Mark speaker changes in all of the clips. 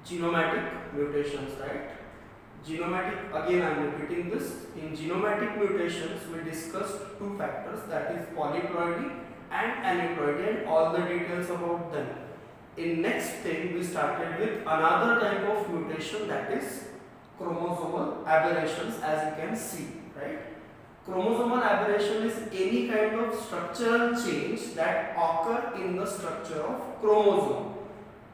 Speaker 1: Genomatic mutations, right? Genomatic, again I am repeating this. In genomatic mutations, we discussed two factors, that is polyploidy and aneuploidy, and all the details about them. In next thing, we started with another type of mutation, that is chromosomal aberrations, as you can see, right? Chromosomal aberration is any kind of structural change that occur in the structure of chromosome.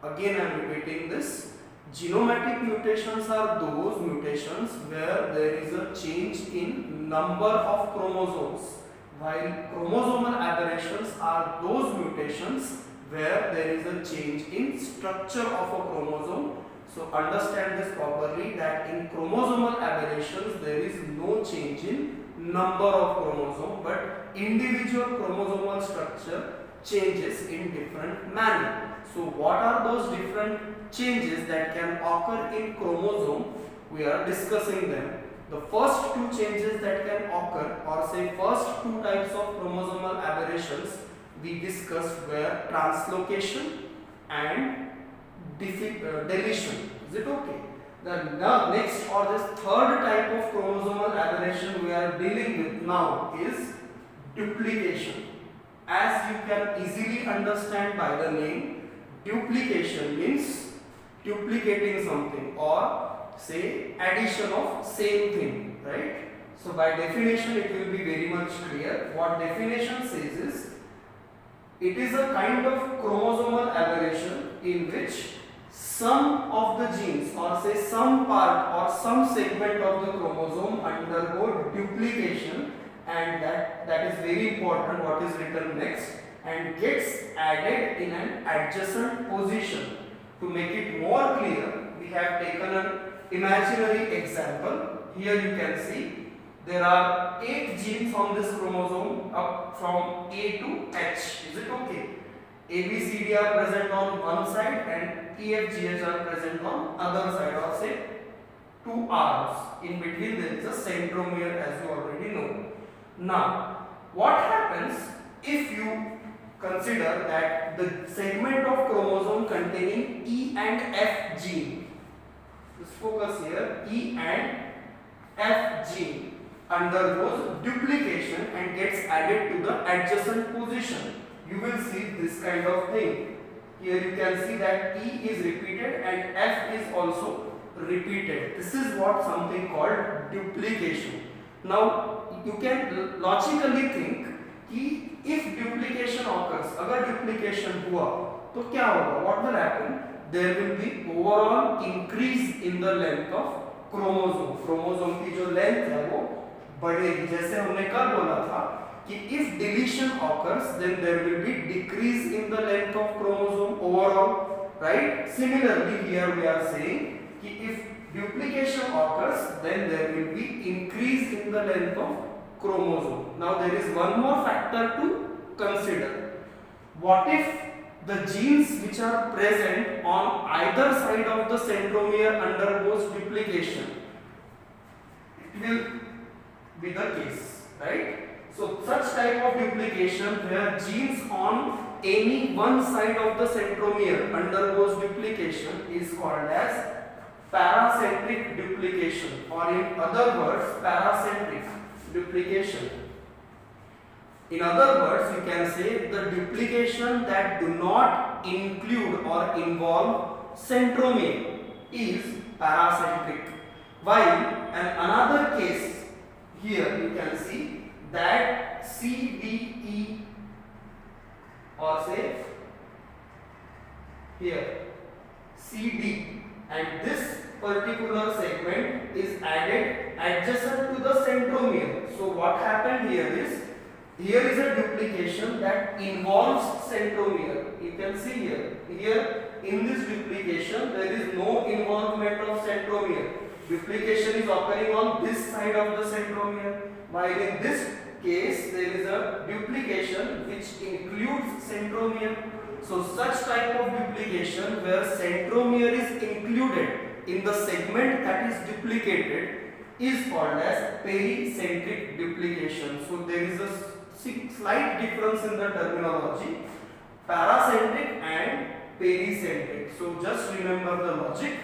Speaker 1: Again I am repeating this. Genomatic mutations are those mutations where there is a change in number of chromosomes, while chromosomal aberrations are those mutations where there is a change in structure of a chromosome. So understand this properly, that in chromosomal aberrations there is no change in number of chromosomes, but individual chromosomal structure changes in different manner. So what are those different changes that can occur in chromosome? We are discussing them. The first two changes that can occur, or say first two types of chromosomal aberrations we discussed, were translocation and deletion. Is it okay? The next, or this third type of chromosomal aberration we are dealing with now is duplication. As you can easily understand by the name, duplication means duplicating something, or say addition of same thing, right? So by definition it will be very much clear. What definition says is, it is a kind of chromosomal aberration in which some of the genes, or say some part or some segment of the chromosome undergo duplication, and that is very important, what is written next, and gets added in an adjacent position. To make it more clear, we have taken an imaginary example. Here you can see there are 8 genes on this chromosome up from A to H. Is it okay? A, B, C, D are present on one side and E, F, G, H are present on other side, or say 2 arms. In between there is a centromere, as you already know. Now, what happens if you consider that the segment of chromosome containing E and F gene, just focus here, E and F gene undergoes duplication and gets added to the adjacent position? You will see this kind of thing. Here you can see that E is repeated and F is also repeated. This is what something called duplication. Now you can logically think कि if duplication occurs, अगर duplication हुआ तो क्या होगा? What will happen? There will be overall increase in the length of chromosome. Chromosome की जो length है वो बढ़ेगी. जैसे हमने कल बोला था कि if deletion occurs, then there will be decrease in the length of chromosome overall, right? Similarly, here we are saying कि if duplication occurs, then there will be increase in the length of chromosome. Now there is one more factor to consider. What if the genes which are present on either side of the centromere undergoes duplication? It will be the case, right? So such type of duplication where genes on any one side of the centromere undergoes duplication is called as paracentric duplication, or in other words, paracentric duplication. In other words, you can say the duplication that do not include or involve centromere is paracentric. While another case, here you can see that CDE, or say here CD, and this particular segment is added adjacent to the centromere. So what happened here is a duplication that involves centromere. You can see here in this duplication there is no involvement of centromere. Duplication is occurring on this side of the centromere, while in this case there is a duplication which includes centromere. So such type of duplication where centromere is included in the segment that is duplicated is called as pericentric duplication. So there is a slight difference in the terminology. Paracentric and pericentric. So just remember the logic.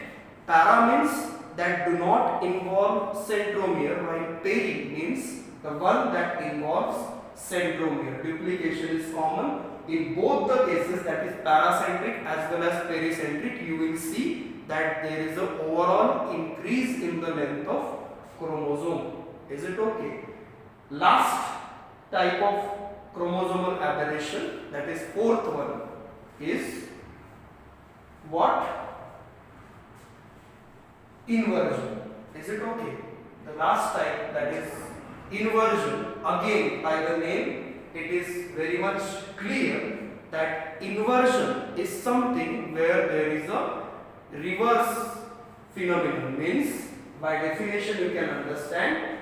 Speaker 1: Para means that do not involve centromere, while peri means the one that involves centromere. Duplication is common in both the cases, that is paracentric as well as pericentric. You will see that there is an overall increase in the length of chromosome. Is it okay? Last type of chromosomal aberration, that is fourth one, is what? Inversion. Is it okay? The last type, that is inversion. Again, by the name, it is very much clear that inversion is something where there is a reverse phenomenon. Means, by definition you can understand,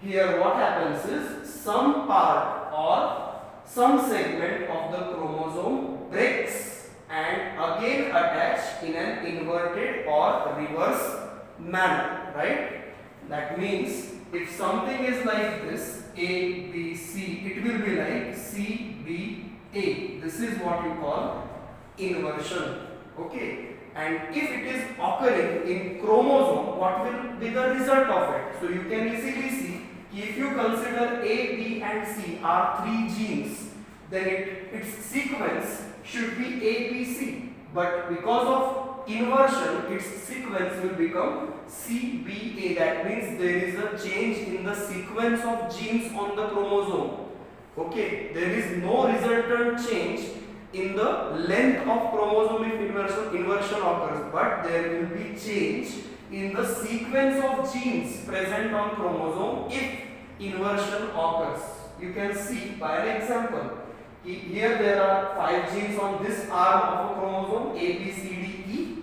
Speaker 1: here what happens is some part or some segment of the chromosome breaks and again attached in an inverted or reverse manner, right? That means if something is like this, A, B, C, it will be like C, B, A. This is what you call inversion. Okay? And if it is occurring in chromosome, what will be the result of it? So you can easily see, if you consider A, B and C are three genes, then its sequence should be A, B, C. But because of inversion, its sequence will become C, B, A. That means there is a change in the sequence of genes on the chromosome. Okay, there is no resultant change in the length of chromosome if inversion occurs, but there will be change in the sequence of genes present on chromosome if inversion occurs. You can see by an example. Here there are 5 genes on this arm of a chromosome, A, B, C, D, E.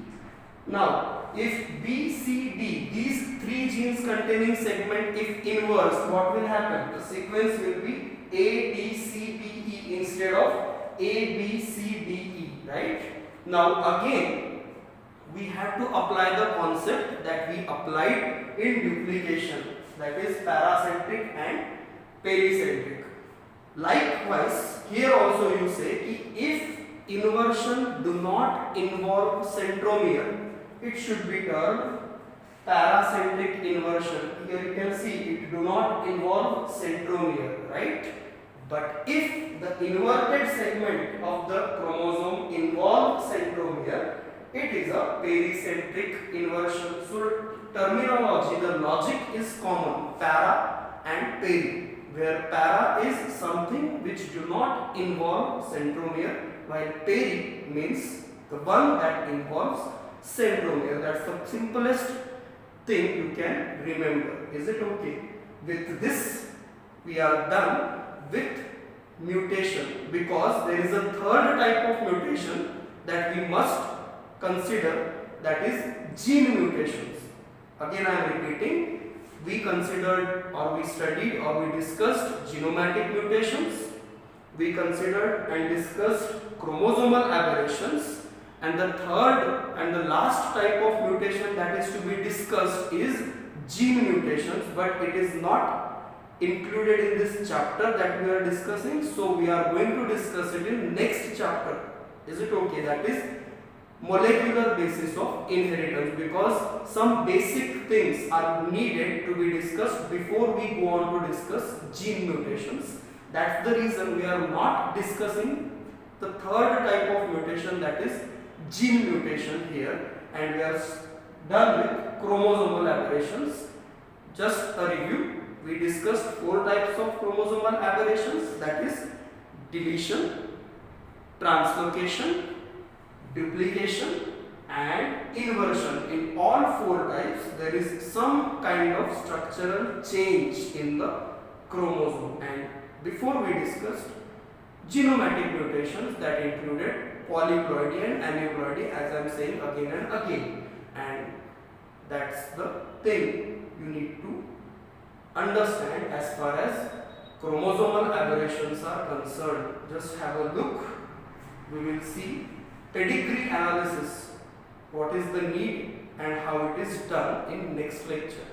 Speaker 1: Now, if B, C, D, these 3 genes containing segment, if inverse, what will happen? The sequence will be A, D, C, B, E instead of A, B, C, D, E, right? Now again, we have to apply the concept that we applied in duplication, that is paracentric and pericentric. Likewise, here also you say if inversion do not involve centromere, it should be termed paracentric inversion. Here you can see it do not involve centromere, right? But if the inverted segment of the chromosome involves centromere, it is a pericentric inversion. So terminology, the logic is common, para and peri, where para is something which do not involve centromere, while peri means the one that involves centromere. That's the simplest thing you can remember. Is it okay? With this, we are done with mutation, because there is a third type of mutation that we must consider, that is gene mutations. Again I am repeating, we considered or we studied or we discussed genomatic mutations, we considered and discussed chromosomal aberrations, and the third and the last type of mutation that is to be discussed is gene mutations, but it is not included in this chapter that we are discussing, so we are going to discuss it in next chapter. Is it okay? That is molecular basis of inheritance, because some basic things are needed to be discussed before we go on to discuss gene mutations. That's the reason we are not discussing the third type of mutation, that is gene mutation here, and we are done with chromosomal aberrations. Just a review. We discussed 4 types of chromosomal aberrations, that is deletion, translocation, duplication and inversion. In all 4 types, there is some kind of structural change in the chromosome. And before we discussed genomatic mutations that included polyploidy and aneuploidy, as I am saying again and again. And that's the thing you need to understand as far as chromosomal aberrations are concerned. Just have a look. We will see pedigree analysis, what is the need and how it is done in next lecture.